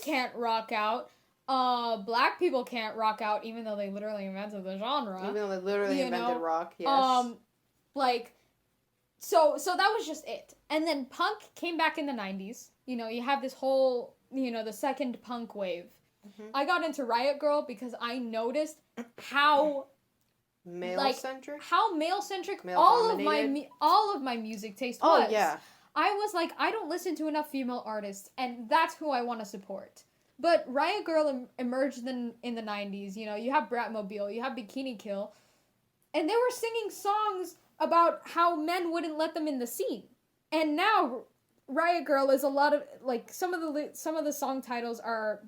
can't rock out. Black people can't rock out even though they literally invented the genre. Even though they literally invented rock, yes. So that was just it. And then punk came back in the 90s. You know, you have this whole, the second punk wave. Mm-hmm. I got into Riot Grrrl because I noticed how male-centric? How male-centric all of my music taste was. Oh, yeah. I was like, I don't listen to enough female artists, and that's who I want to support. But Riot Grrrl emerged in the 90s. You know, you have Bratmobile, you have Bikini Kill, and they were singing songs about how men wouldn't let them in the scene. And now Riot Grrrl is a lot of, like, some of the song titles are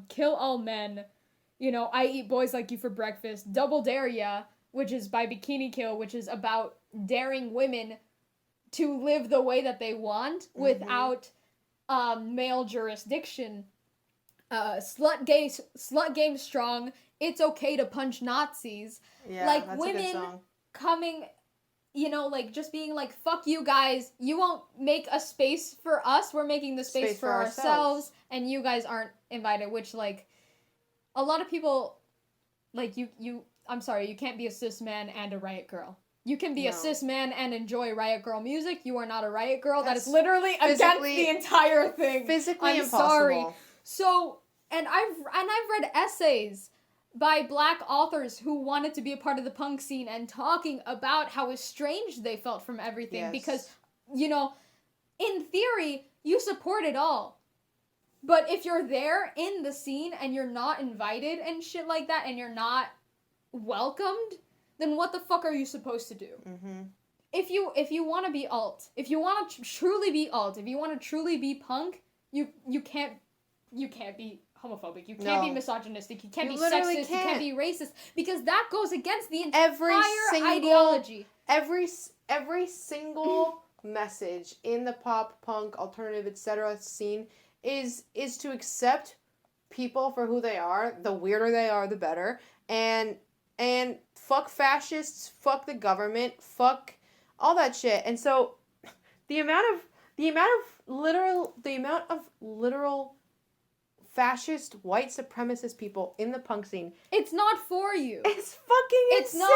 Kill All Men, I Eat Boys Like You for Breakfast, Double Dare Ya, which is by Bikini Kill, which is about daring women to live the way that they want without male jurisdiction. Slut Game Strong, It's Okay to Punch Nazis. Yeah, like, that's women a good song. Coming, just being like, fuck you guys, you won't make a space for us, we're making the space for ourselves, and you guys aren't invited, which, like, a lot of people, like, I'm sorry, you can't be a cis man and a Riot Grrrl. You can be a cis man and enjoy Riot Grrrl music. You are not a Riot Grrrl. That is literally against the entire thing. Physically impossible. Sorry. So, and I've read essays by Black authors who wanted to be a part of the punk scene and talking about how estranged they felt from everything because, in theory, you support it all. But if you're there in the scene and you're not invited and shit like that and you're not welcomed, then what the fuck are you supposed to do? Mm-hmm. If you want to be alt, if you want to truly be alt, if you want to truly be punk, you can't be homophobic, you can't be misogynistic, you can't be sexist, you can't be racist, because that goes against the entire ideology. Every single message in the pop, punk, alternative, etc. scene is to accept people for who they are. The weirder they are, the better. And fuck fascists, fuck the government, fuck all that shit. And so the amount of literal fascist white supremacist people in the punk scene, it's not for you. It's fucking insane.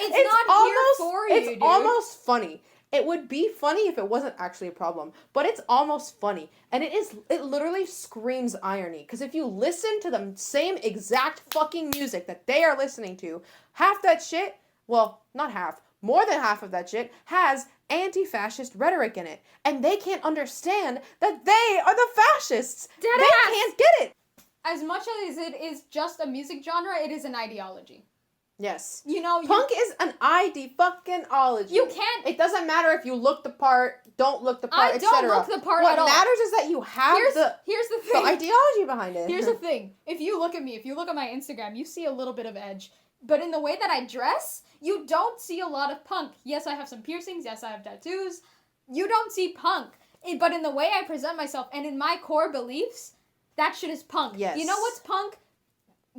It's not here for you. It's almost funny. It would be funny if it wasn't actually a problem, but it's almost funny. And it literally screams irony. Because if you listen to the same exact fucking music that they are listening to, half that shit, well, not half, more than half of that shit has anti-fascist rhetoric in it. And they can't understand that they are the fascists. They can't get it. As much as it is just a music genre, it is an ideology. Yes. Punk is an ID-fucking-ology. You can't... It doesn't matter if you look the part, don't look the part, etc. I don't look the part at all. What matters is that you have here's the thing. The ideology behind it. Here's the thing. If you look at me, if you look at my Instagram, you see a little bit of edge. But in the way that I dress, you don't see a lot of punk. Yes, I have some piercings. Yes, I have tattoos. You don't see punk. But in the way I present myself and in my core beliefs, that shit is punk. Yes. You know what's punk?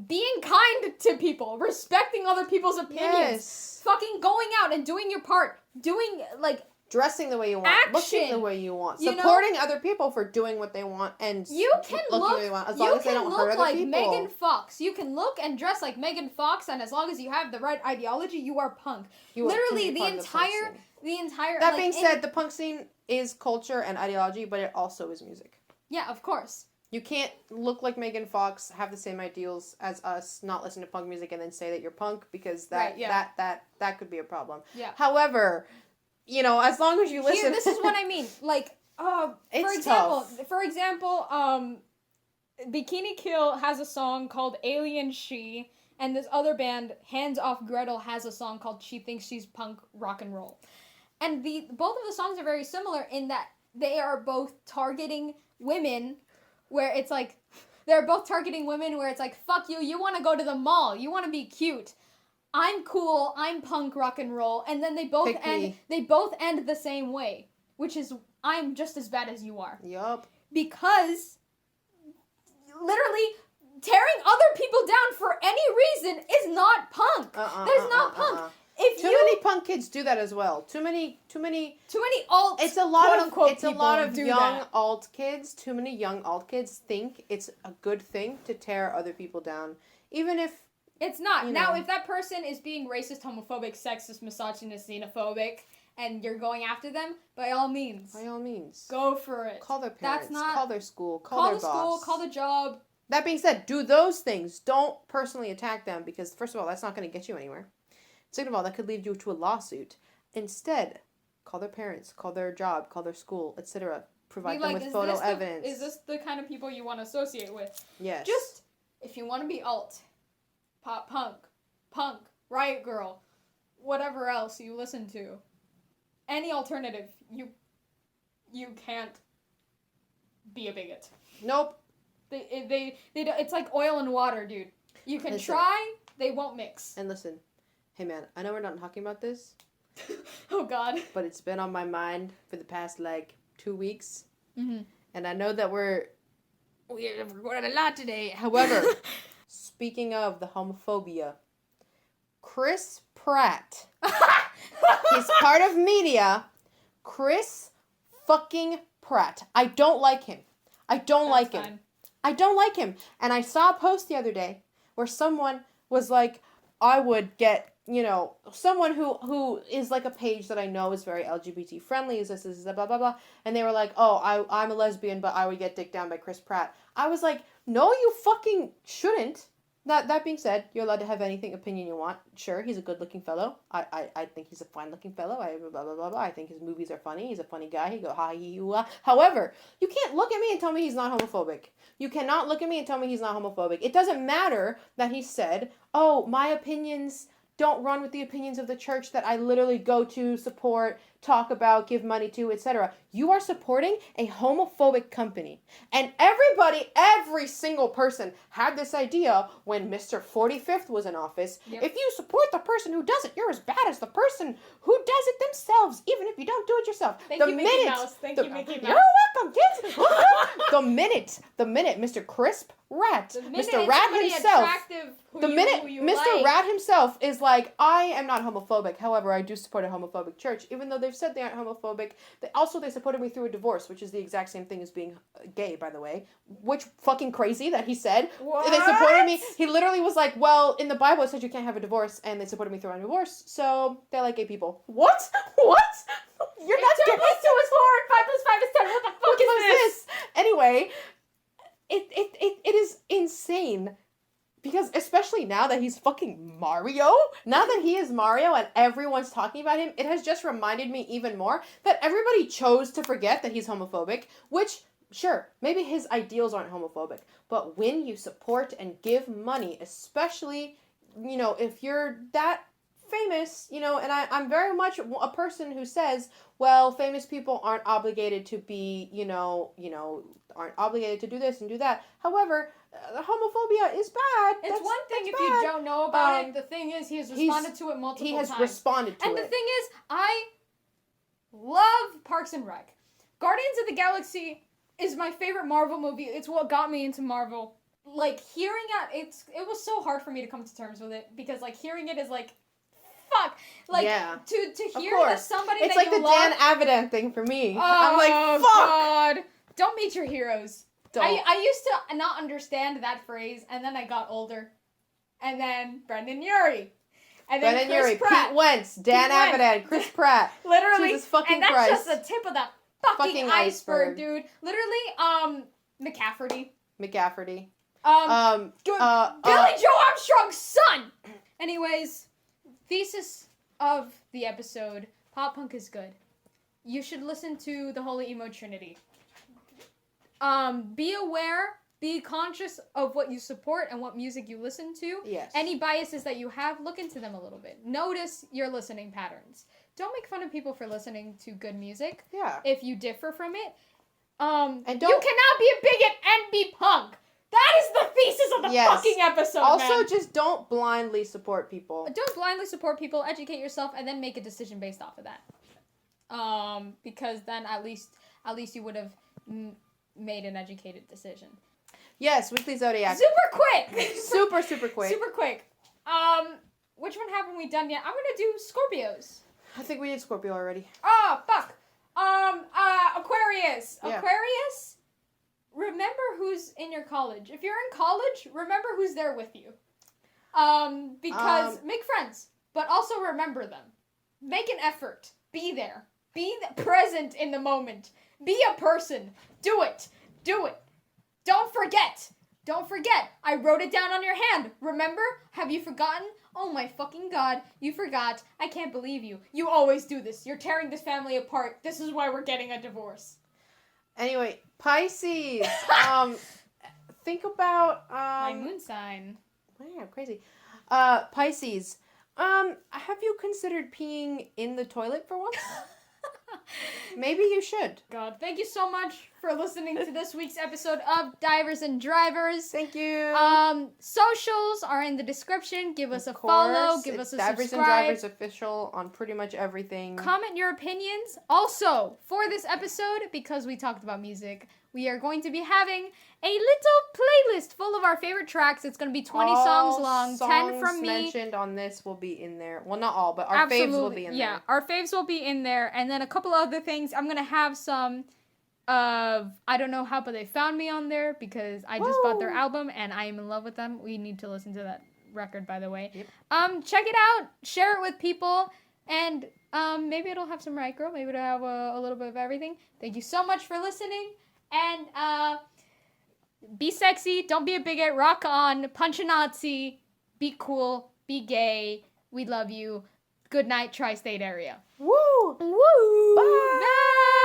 Being kind to people, respecting other people's opinions, fucking going out and doing your part, doing, like, dressing the way you want, looking the way you want, supporting other people for doing what they want, and you can look the way they want, as long as they don't hurt other people. Megan Fox. You can look and dress like Megan Fox, and as long as you have the right ideology, you are punk. Literally, the entire. That being said, the punk scene is culture and ideology, but it also is music. Yeah, of course. You can't look like Megan Fox, have the same ideals as us, not listen to punk music, and then say that you're punk, because that could be a problem. Yeah. However, as long as you listen... This is what I mean. Like, for example, Bikini Kill has a song called Alien She, and this other band, Hands Off Gretel, has a song called She Thinks She's Punk Rock and Roll. And both of the songs are very similar in that they are both targeting women... where it's like, they're both targeting women where it's like, fuck you, you want to go to the mall, you want to be cute. I'm cool, I'm punk rock and roll, and then they both end the same way, which is, I'm just as bad as you are. Yup. Because, literally, tearing other people down for any reason is not punk. There's not punk. many punk kids do that as well. Too many alt. It's a lot of do young that. alt kids. Too many young alt kids think it's a good thing to tear other people down, even if it's not. you Now, know. if that person is being racist, homophobic, sexist, misogynist, xenophobic, and you're going after them, by all means, go for it. Call their parents. That's not, call their school. Call their boss. Call the job. That being said, do those things. Don't personally attack them because, first of all, that's not going to get you anywhere. Second of all, that could lead you to a lawsuit. Instead, call their parents, call their job, call their school, etc. Provide them with photo evidence. Is this the kind of people you want to associate with? Yes. Just, if you want to be alt, pop punk, riot girl, whatever else you listen to, any alternative, you can't be a bigot. Nope. They it's like oil and water, dude. You can try, they won't mix. And listen, hey man, I know we're not talking about this. Oh God. But it's been on my mind for the past 2 weeks. Mm-hmm. And I know that we have recorded a lot today. However, speaking of the homophobia, Chris Pratt, he's part of media. Chris fucking Pratt. I don't like him. I don't like him. And I saw a post the other day where someone was like, I would get, someone who is like a page that I know is very LGBT friendly, is this, blah, blah, blah. And they were like, oh, I'm a lesbian, but I would get dicked down by Chris Pratt. I was like, no, you fucking shouldn't. That being said, you're allowed to have anything opinion you want. Sure, he's a good-looking fellow. I think he's a fine-looking fellow. Blah, blah, blah, blah. I think his movies are funny. He's a funny guy. He go, ha, he, hoo, ah. However, you can't look at me and tell me he's not homophobic. You cannot look at me and tell me he's not homophobic. It doesn't matter that he said, oh, my opinions don't run with the opinions of the church that I literally go to, support, talk about, give money to, etc. You are supporting a homophobic company. And every single person had this idea when Mr. 45th was in office. Yep. If you support the person who does it, you're as bad as the person who does it themselves, even if you don't do it yourself. Thank you, Mickey Mouse. Mickey Mouse. You're welcome, kids. the minute Mr. Crisp Rat, Mr. Rat himself, Mr. Rat himself is like, I am not homophobic. However, I do support a homophobic church, even though they've said they aren't homophobic. They supported me through a divorce, which is the exact same thing as being gay, by the way. Which fucking crazy that he said. What? They supported me. He literally was like, well, in the Bible it says you can't have a divorce, and they supported me through a divorce, so they like gay people. What? You're not gay. 2 + 2 is 4, 5 + 5 is 10. What the fuck is this? Anyway, it is insane. Because especially now that he's fucking Mario, now that he is Mario and everyone's talking about him, it has just reminded me even more that everybody chose to forget that he's homophobic, which, sure, maybe his ideals aren't homophobic, but when you support and give money, especially, if you're that famous, and I'm very much a person who says, well, famous people aren't obligated to be, aren't obligated to do this and do that. However, homophobia is bad. It's one thing if you don't know about it. The thing is, he has responded to it multiple times. He has responded to it. And the thing is, I love Parks and Rec. Guardians of the Galaxy is my favorite Marvel movie. It's what got me into Marvel. Hearing it was so hard for me to come to terms with it because, hearing it is fuck. To hear that somebody it's that like the love... Dan Avidan thing for me. Oh, I'm like, fuck. God. Don't meet your heroes. Don't. I used to not understand that phrase, and then I got older. And then Brendan Urie. And then Chris Pratt. Pete Wentz, Dan Avidan, Chris Pratt. Literally. Jesus fucking and that's Christ. just the tip of the fucking iceberg, dude. Literally, McCafferty. Billy Joe Armstrong's son! Anyways, thesis of the episode, pop punk is good. You should listen to the Holy Emo Trinity. Be aware, be conscious of what you support and what music you listen to. Yes. Any biases that you have, look into them a little bit. Notice your listening patterns. Don't make fun of people for listening to good music. Yeah. If you differ from it. And you cannot be a bigot and be punk. That is the thesis of the fucking episode, Also, just don't blindly support people. Don't blindly support people. Educate yourself and then make a decision based off of that. Because then at least you would have made an educated decision. Yes, Weekly Zodiac. Super quick. super quick. Super quick. which one haven't we done yet? I'm gonna do Scorpios. I think we did Scorpio already. Oh, fuck. Aquarius. Yeah. Aquarius, remember who's in your college. If you're in college, remember who's there with you. Because make friends, but also remember them. Make an effort. Be there. Be present in the moment. Be a person. Do it. Do it. Don't forget. Don't forget. I wrote it down on your hand. Remember? Have you forgotten? Oh my fucking god. You forgot. I can't believe you. You always do this. You're tearing this family apart. This is why we're getting a divorce. Anyway, Pisces. Think about My moon sign. Wow, crazy. Pisces. Have you considered peeing in the toilet for once? Maybe you should. God, thank you so much for listening to this week's episode of Divers and Drivers. Thank you. Socials are in the description. Give us a follow. Give us a Divers subscribe. and Drivers official on pretty much everything. Comment your opinions. Also, for this episode, because we talked about music, we are going to be having a little playlist full of our favorite tracks. It's going to be 20 songs long, 10 from me. Mentioned on this will be in there. Well, not all, but our Absolutely. faves will be in there. Yeah, our faves will be in there. And then a couple other things. I'm going to have some of I Don't Know How But They Found Me on there because I just bought their album and I am in love with them. We need to listen to that record, by the way. Yep. Check it out. Share it with people. And maybe it'll have some Right Girl. Maybe it'll have a little bit of everything. Thank you so much for listening. And be sexy. Don't be a bigot. Rock on. Punch a Nazi. Be cool. Be gay. We love you. Good night, tri-state area. Woo! Woo! Bye! Bye!